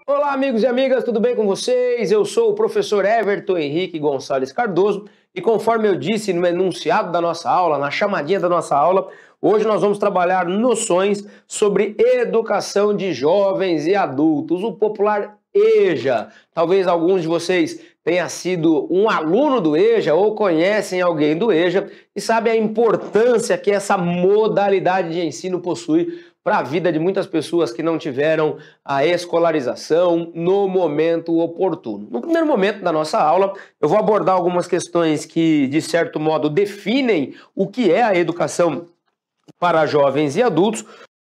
Olá, amigos e amigas, tudo bem com vocês? Eu sou o professor Everton Henrique Gonçalves Cardoso e conforme eu disse no enunciado da nossa aula, na chamadinha da nossa aula, hoje nós vamos trabalhar noções sobre educação de jovens e adultos, o popular EJA. Talvez alguns de vocês tenham sido um aluno do EJA ou conhecem alguém do EJA e sabem a importância que essa modalidade de ensino possui para a vida de muitas pessoas que não tiveram a escolarização no momento oportuno. No primeiro momento da nossa aula, eu vou abordar algumas questões que, de certo modo, definem o que é a educação para jovens e adultos.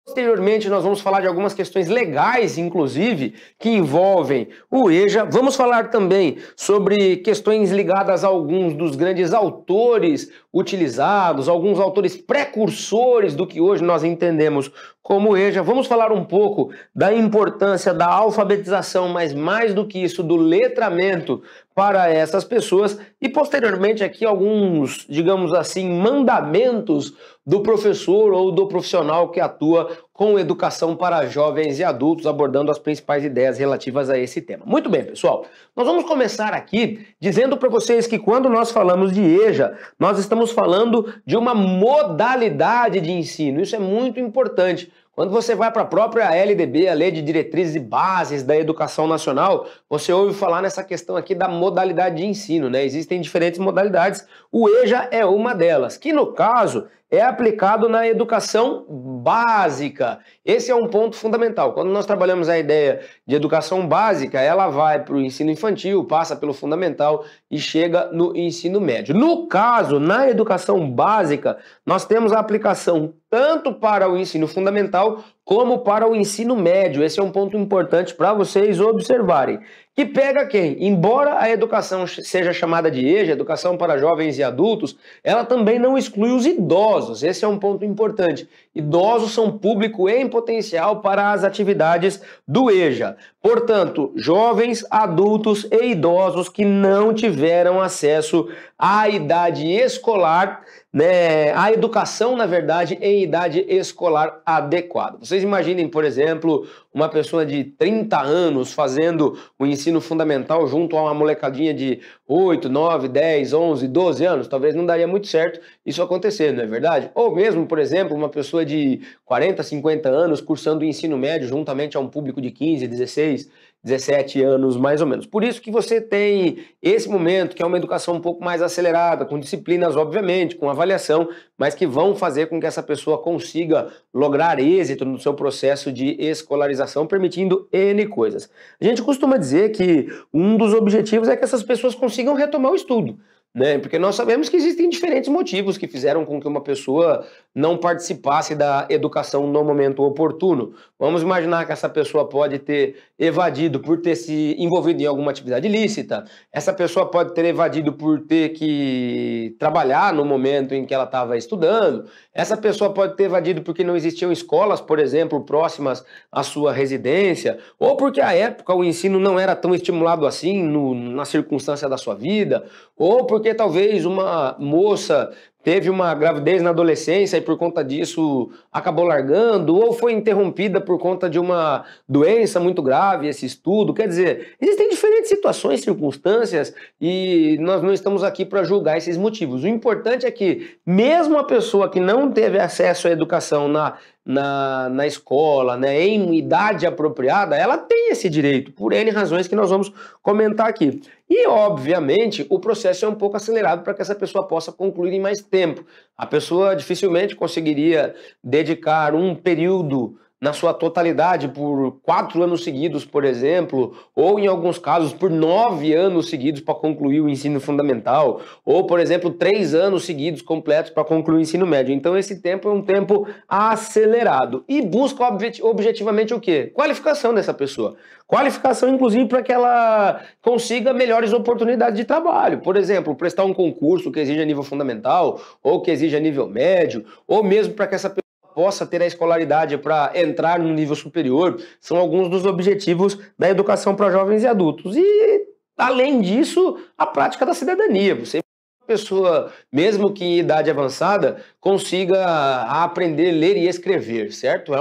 Posteriormente, nós vamos falar de algumas questões legais, inclusive, que envolvem o EJA. Vamos falar também sobre questões ligadas a alguns dos grandes autores utilizados, alguns autores precursores do que hoje nós entendemos como EJA. Vamos falar um pouco da importância da alfabetização, mas mais do que isso, do letramento para essas pessoas e, posteriormente, aqui alguns, digamos assim, mandamentos do professor ou do profissional que atua com educação para jovens e adultos, abordando as principais ideias relativas a esse tema. Muito bem, pessoal. Nós vamos começar aqui dizendo para vocês que quando nós falamos de EJA, nós estamos falando de uma modalidade de ensino. Isso é muito importante. Quando você vai para a própria LDB, a Lei de Diretrizes e Bases da Educação Nacional, você ouve falar nessa questão aqui da modalidade de ensino, né? Existem diferentes modalidades, o EJA é uma delas, que no caso é aplicado na educação básica. Esse é um ponto fundamental. Quando nós trabalhamos a ideia de educação básica, ela vai para o ensino infantil, passa pelo fundamental e chega no ensino médio. No caso, na educação básica, nós temos a aplicação tanto para o ensino fundamental como para o ensino médio. Esse é um ponto importante para vocês observarem. Que pega quem? Embora a educação seja chamada de EJA, educação para jovens e adultos, ela também não exclui os idosos. Esse é um ponto importante. Idosos são público em potencial para as atividades do EJA. Portanto, jovens, adultos e idosos que não tiveram acesso à idade escolar, né, a educação, na verdade, em idade escolar adequada. Vocês imaginem, por exemplo, uma pessoa de 30 anos fazendo o ensino fundamental junto a uma molecadinha de 8, 9, 10, 11, 12 anos. Talvez não daria muito certo isso acontecer, não é verdade? Ou mesmo, por exemplo, uma pessoa de 40, 50 anos cursando o ensino médio juntamente a um público de 15, 16, 17 anos, mais ou menos. Por isso que você tem esse momento, que é uma educação um pouco mais acelerada, com disciplinas, obviamente, com avaliação, mas que vão fazer com que essa pessoa consiga lograr êxito no seu processo de escolarização, permitindo N coisas. A gente costuma dizer que um dos objetivos é que essas pessoas consigam retomar o estudo, né? Porque nós sabemos que existem diferentes motivos que fizeram com que uma pessoa não participasse da educação no momento oportuno. Vamos imaginar que essa pessoa pode ter evadido por ter se envolvido em alguma atividade ilícita, essa pessoa pode ter evadido por ter que trabalhar no momento em que ela estava estudando, essa pessoa pode ter evadido porque não existiam escolas, por exemplo, próximas à sua residência, ou porque à época o ensino não era tão estimulado assim na circunstância da sua vida, ou porque talvez uma moça teve uma gravidez na adolescência e por conta disso acabou largando, ou foi interrompida por conta de uma doença muito grave, esse estudo. Quer dizer, existem diferentes situações, circunstâncias, e nós não estamos aqui para julgar esses motivos. O importante é que, mesmo a pessoa que não teve acesso à educação na escola, né, em idade apropriada, ela tem esse direito, por N razões que nós vamos comentar aqui. E, obviamente, o processo é um pouco acelerado para que essa pessoa possa concluir em mais tempo. A pessoa dificilmente conseguiria dedicar um período na sua totalidade por 4 anos seguidos, por exemplo, ou em alguns casos por 9 anos seguidos para concluir o ensino fundamental, ou, por exemplo, 3 anos seguidos completos para concluir o ensino médio. Então esse tempo é um tempo acelerado e busca objetivamente o quê? Qualificação dessa pessoa. Qualificação, inclusive, para que ela consiga melhores oportunidades de trabalho. Por exemplo, prestar um concurso que exija nível fundamental, ou que exija nível médio, ou mesmo para que essa pessoa possa ter a escolaridade para entrar no nível superior, são alguns dos objetivos da educação para jovens e adultos. E, além disso, a prática da cidadania. Você pessoa, mesmo que em idade avançada, consiga aprender a ler e escrever, certo?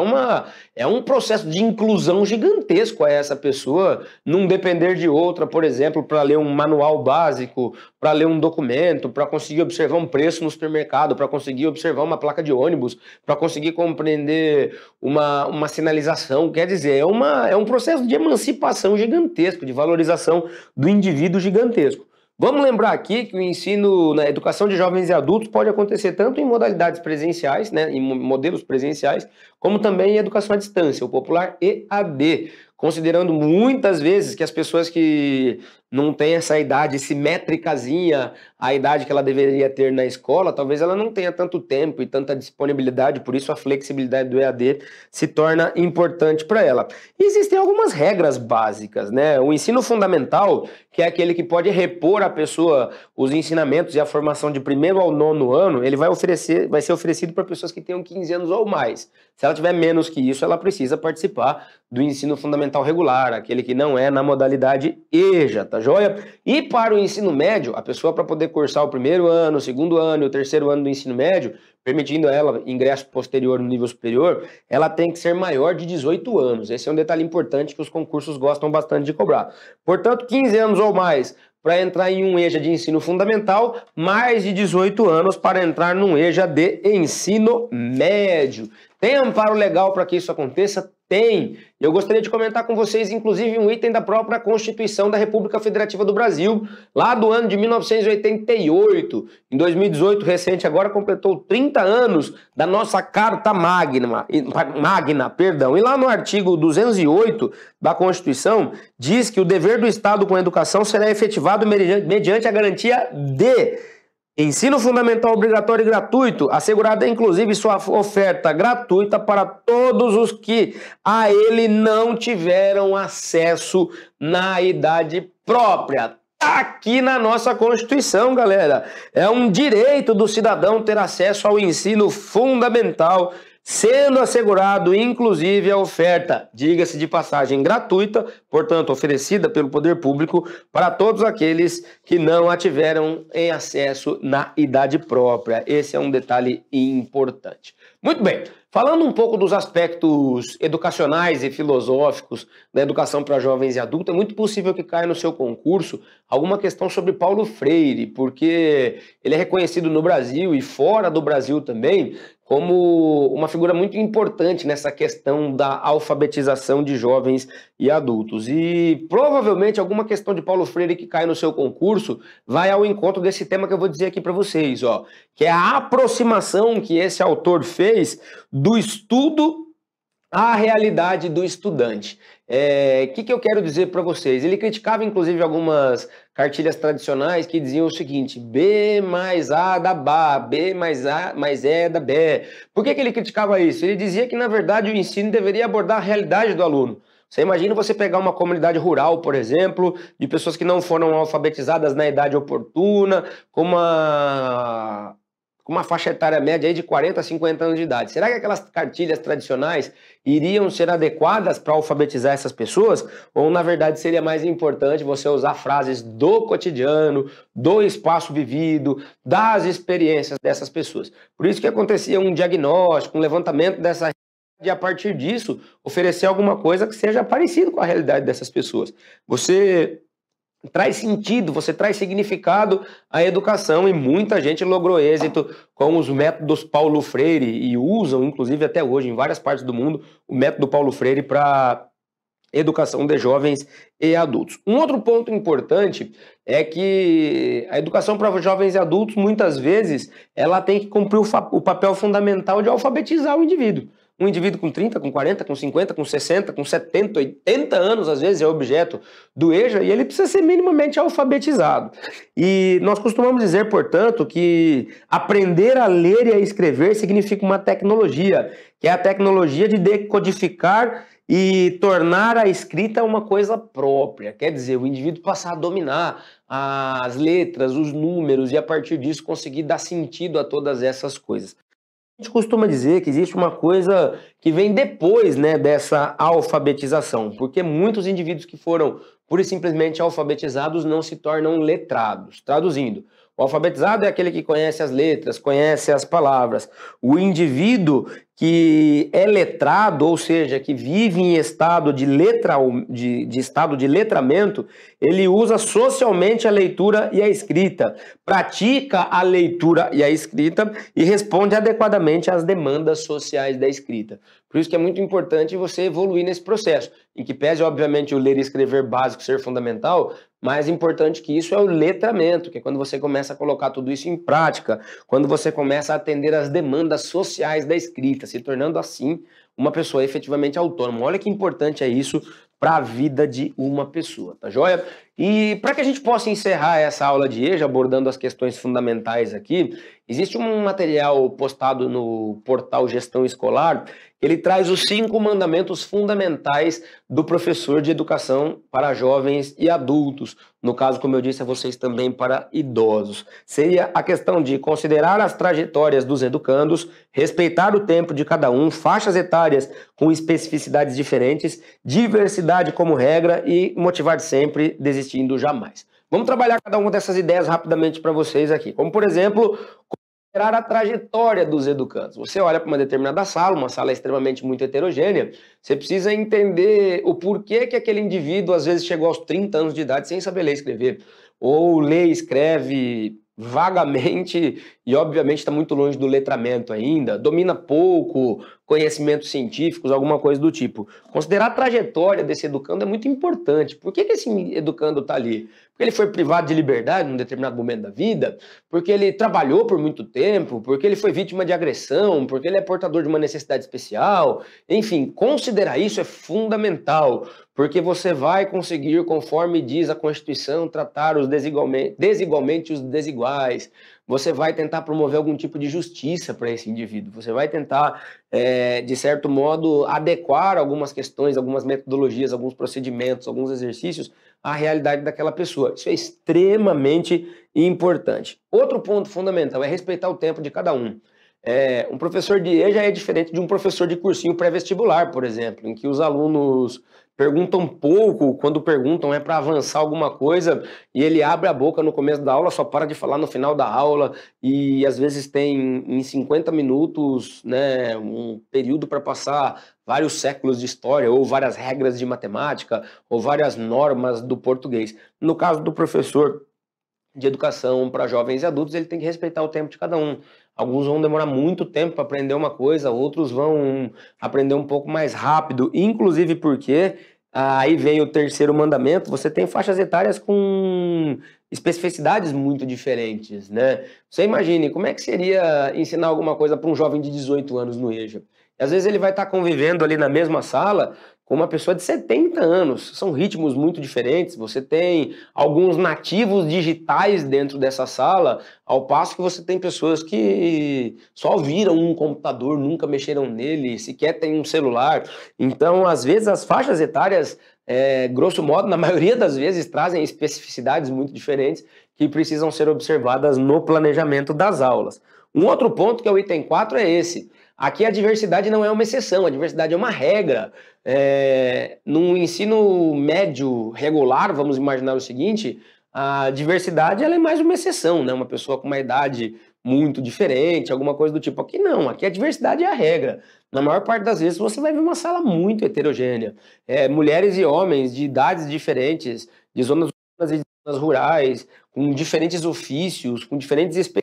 É um processo de inclusão gigantesco a essa pessoa, não depender de outra, por exemplo, para ler um manual básico, para ler um documento, para conseguir observar um preço no supermercado, para conseguir observar uma placa de ônibus, para conseguir compreender uma sinalização. Quer dizer, é um processo de emancipação gigantesco, de valorização do indivíduo gigantesco. Vamos lembrar aqui que o ensino na educação de jovens e adultos pode acontecer tanto em modalidades presenciais, né, em modelos presenciais, como também em educação à distância, o popular EAD, considerando muitas vezes que as pessoas que não têm essa idade simétricazinha, a idade que ela deveria ter na escola, talvez ela não tenha tanto tempo e tanta disponibilidade, por isso a flexibilidade do EAD se torna importante para ela. E existem algumas regras básicas, né? O ensino fundamental, que é aquele que pode repor a pessoa os ensinamentos e a formação de 1º ao 9º ano, ele vai ser oferecido para pessoas que tenham 15 anos ou mais. Se ela tiver menos que isso, ela precisa participar do ensino fundamental regular, aquele que não é na modalidade EJA, tá joia? E para o ensino médio, a pessoa para poder cursar o 1º ano, o 2º ano e o 3º ano do ensino médio, permitindo a ela ingresso posterior no nível superior, ela tem que ser maior de 18 anos. Esse é um detalhe importante que os concursos gostam bastante de cobrar. Portanto, 15 anos ou mais para entrar em um EJA de ensino fundamental, mais de 18 anos para entrar num EJA de ensino médio. Tem amparo legal para que isso aconteça? Tem. Eu gostaria de comentar com vocês, inclusive, um item da própria Constituição da República Federativa do Brasil, lá do ano de 1988. Em 2018, recente agora, completou 30 anos da nossa Carta Magna, E lá no artigo 208 da Constituição, diz que o dever do Estado com a educação será efetivado mediante a garantia de ensino fundamental obrigatório e gratuito, assegurada inclusive sua oferta gratuita para todos os que a ele não tiveram acesso na idade própria. Tá aqui na nossa Constituição, galera. É um direito do cidadão ter acesso ao ensino fundamental, sendo assegurado, inclusive, a oferta, diga-se de passagem, gratuita, portanto, oferecida pelo poder público para todos aqueles que não a tiveram em acesso na idade própria. Esse é um detalhe importante. Muito bem, falando um pouco dos aspectos educacionais e filosóficos da educação para jovens e adultos, é muito possível que caia no seu concurso alguma questão sobre Paulo Freire, porque ele é reconhecido no Brasil e fora do Brasil também como uma figura muito importante nessa questão da alfabetização de jovens e adultos. E provavelmente alguma questão de Paulo Freire que cai no seu concurso vai ao encontro desse tema que eu vou dizer aqui para vocês, ó, que é a aproximação que esse autor fez do estudo à realidade do estudante. Que eu quero dizer para vocês? Ele criticava, inclusive, algumas cartilhas tradicionais que diziam o seguinte: B mais A dá BA, B mais A mais E dá B. Por que ele criticava isso? Ele dizia que, na verdade, o ensino deveria abordar a realidade do aluno. Você imagina você pegar uma comunidade rural, por exemplo, de pessoas que não foram alfabetizadas na idade oportuna, com uma faixa etária média aí de 40 a 50 anos de idade. Será que aquelas cartilhas tradicionais iriam ser adequadas para alfabetizar essas pessoas? Ou, na verdade, seria mais importante você usar frases do cotidiano, do espaço vivido, das experiências dessas pessoas? Por isso que acontecia um diagnóstico, um levantamento dessa realidade e, a partir disso, oferecer alguma coisa que seja parecido com a realidade dessas pessoas. Você traz sentido, você traz significado à educação e muita gente logrou êxito com os métodos Paulo Freire e usam, inclusive até hoje, em várias partes do mundo, o método Paulo Freire para educação de jovens e adultos. Um outro ponto importante é que a educação para jovens e adultos, muitas vezes, ela tem que cumprir o papel fundamental de alfabetizar o indivíduo. Um indivíduo com 30, com 40, com 50, com 60, com 70, 80 anos, às vezes, é objeto do EJA e ele precisa ser minimamente alfabetizado. E nós costumamos dizer, portanto, que aprender a ler e a escrever significa uma tecnologia, que é a tecnologia de decodificar e tornar a escrita uma coisa própria. Quer dizer, o indivíduo passar a dominar as letras, os números e, a partir disso, conseguir dar sentido a todas essas coisas. A gente costuma dizer que existe uma coisa que vem depois, né, dessa alfabetização, porque muitos indivíduos que foram pura e simplesmente alfabetizados não se tornam letrados. Traduzindo, O alfabetizado é aquele que conhece as letras, conhece as palavras. O indivíduo que é letrado, ou seja, que vive em estado de estado de letramento, ele usa socialmente a leitura e a escrita, pratica a leitura e a escrita e responde adequadamente às demandas sociais da escrita. Por isso que é muito importante você evoluir nesse processo, em que pese, obviamente, o ler e escrever básico ser fundamental, mais importante que isso é o letramento, que é quando você começa a colocar tudo isso em prática, quando você começa a atender às demandas sociais da escrita, se tornando assim uma pessoa efetivamente autônoma. Olha que importante é isso para a vida de uma pessoa, tá joia? E para que a gente possa encerrar essa aula de EJA, abordando as questões fundamentais aqui, existe um material postado no portal Gestão Escolar, ele traz os 5 mandamentos fundamentais do professor de educação para jovens e adultos. No caso, como eu disse a vocês, também para idosos. Seria a questão de considerar as trajetórias dos educandos, respeitar o tempo de cada um, faixas etárias com especificidades diferentes, diversidade como regra e motivar sempre, desistindo jamais. Vamos trabalhar cada uma dessas ideias rapidamente para vocês aqui. Como, por exemplo, considerar a trajetória dos educandos. Você olha para uma determinada sala, uma sala extremamente muito heterogênea, você precisa entender o porquê que aquele indivíduo às vezes chegou aos 30 anos de idade sem saber ler e escrever, ou lê e escreve vagamente e obviamente está muito longe do letramento ainda, domina pouco conhecimentos científicos, alguma coisa do tipo. Considerar a trajetória desse educando é muito importante. Por que esse educando está ali? Porque ele foi privado de liberdade em um determinado momento da vida, porque ele trabalhou por muito tempo, porque ele foi vítima de agressão, porque ele é portador de uma necessidade especial. Enfim, considerar isso é fundamental, porque você vai conseguir, conforme diz a Constituição, tratar os desigualmente os desiguais. Você vai tentar promover algum tipo de justiça para esse indivíduo. Você vai tentar, de certo modo, adequar algumas questões, algumas metodologias, alguns procedimentos, alguns exercícios à realidade daquela pessoa. Isso é extremamente importante. Outro ponto fundamental é respeitar o tempo de cada um. Um professor de EJA é diferente de um professor de cursinho pré-vestibular, por exemplo, em que os alunos perguntam pouco, quando perguntam é para avançar alguma coisa, e ele abre a boca no começo da aula, só para de falar no final da aula, e às vezes tem em 50 minutos, né, um período para passar vários séculos de história, ou várias regras de matemática, ou várias normas do português. No caso do professor de educação para jovens e adultos, ele tem que respeitar o tempo de cada um. Alguns vão demorar muito tempo para aprender uma coisa, outros vão aprender um pouco mais rápido, inclusive porque aí vem o terceiro mandamento, você tem faixas etárias com especificidades muito diferentes, né? Você imagine, como é que seria ensinar alguma coisa para um jovem de 18 anos no EJA? E às vezes ele vai estar convivendo ali na mesma sala com uma pessoa de 70 anos. São ritmos muito diferentes. Você tem alguns nativos digitais dentro dessa sala, ao passo que você tem pessoas que só viram um computador, nunca mexeram nele, sequer têm um celular. Então, às vezes, as faixas etárias, grosso modo, na maioria das vezes, trazem especificidades muito diferentes que precisam ser observadas no planejamento das aulas. Um outro ponto, que é o item 4, é esse. Aqui a diversidade não é uma exceção, a diversidade é uma regra. No ensino médio regular, vamos imaginar o seguinte, a diversidade ela é mais uma exceção, né? Uma pessoa com uma idade muito diferente, alguma coisa do tipo. Aqui não, aqui a diversidade é a regra. Na maior parte das vezes você vai ver uma sala muito heterogênea. Mulheres e homens de idades diferentes, de zonas urbanas e de zonas rurais, com diferentes ofícios, com diferentes experiências,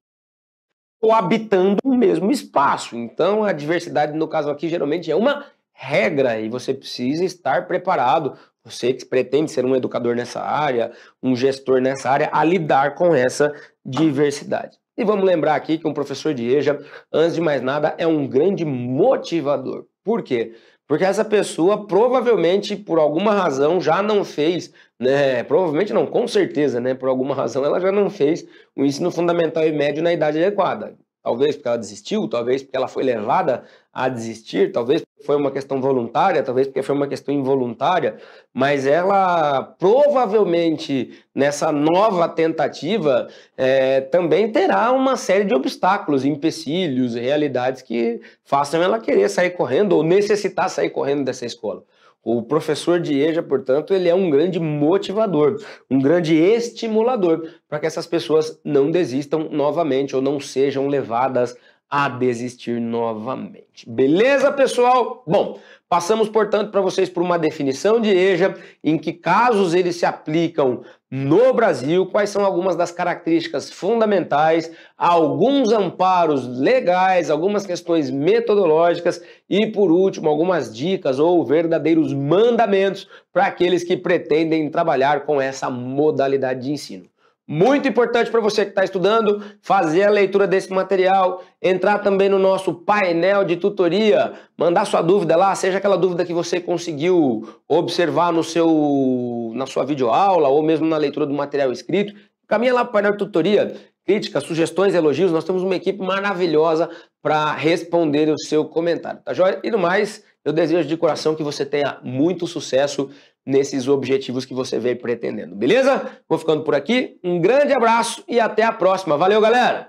habitando o mesmo espaço. Então, a diversidade, no caso aqui, geralmente é uma regra e você precisa estar preparado, você que pretende ser um educador nessa área, um gestor nessa área, a lidar com essa diversidade. E vamos lembrar aqui que um professor de EJA, antes de mais nada, é um grande motivador. Por quê? Porque essa pessoa provavelmente, por alguma razão, já não fez, né? Provavelmente não, com certeza, né? Por alguma razão, ela já não fez o ensino fundamental e médio na idade adequada. Talvez porque ela desistiu, talvez porque ela foi levada a desistir, talvez porque foi uma questão voluntária, talvez porque foi uma questão involuntária, mas ela provavelmente, nessa nova tentativa, também terá uma série de obstáculos, empecilhos, realidades que façam ela querer sair correndo ou necessitar sair correndo dessa escola. O professor de EJA, portanto, ele é um grande motivador, um grande estimulador para que essas pessoas não desistam novamente ou não sejam levadas a desistir novamente. Beleza, pessoal? Bom, passamos, portanto, para vocês por uma definição de EJA, em que casos eles se aplicam no Brasil, quais são algumas das características fundamentais, alguns amparos legais, algumas questões metodológicas e, por último, algumas dicas ou verdadeiros mandamentos para aqueles que pretendem trabalhar com essa modalidade de ensino. Muito importante para você que está estudando, fazer a leitura desse material, entrar também no nosso painel de tutoria, mandar sua dúvida lá, seja aquela dúvida que você conseguiu observar na sua videoaula ou mesmo na leitura do material escrito. Caminha lá para o painel de tutoria, críticas, sugestões, elogios, nós temos uma equipe maravilhosa para responder o seu comentário, tá joia? E no mais, eu desejo de coração que você tenha muito sucesso nesses objetivos que você vem pretendendo, beleza? Vou ficando por aqui, um grande abraço e até a próxima. Valeu, galera!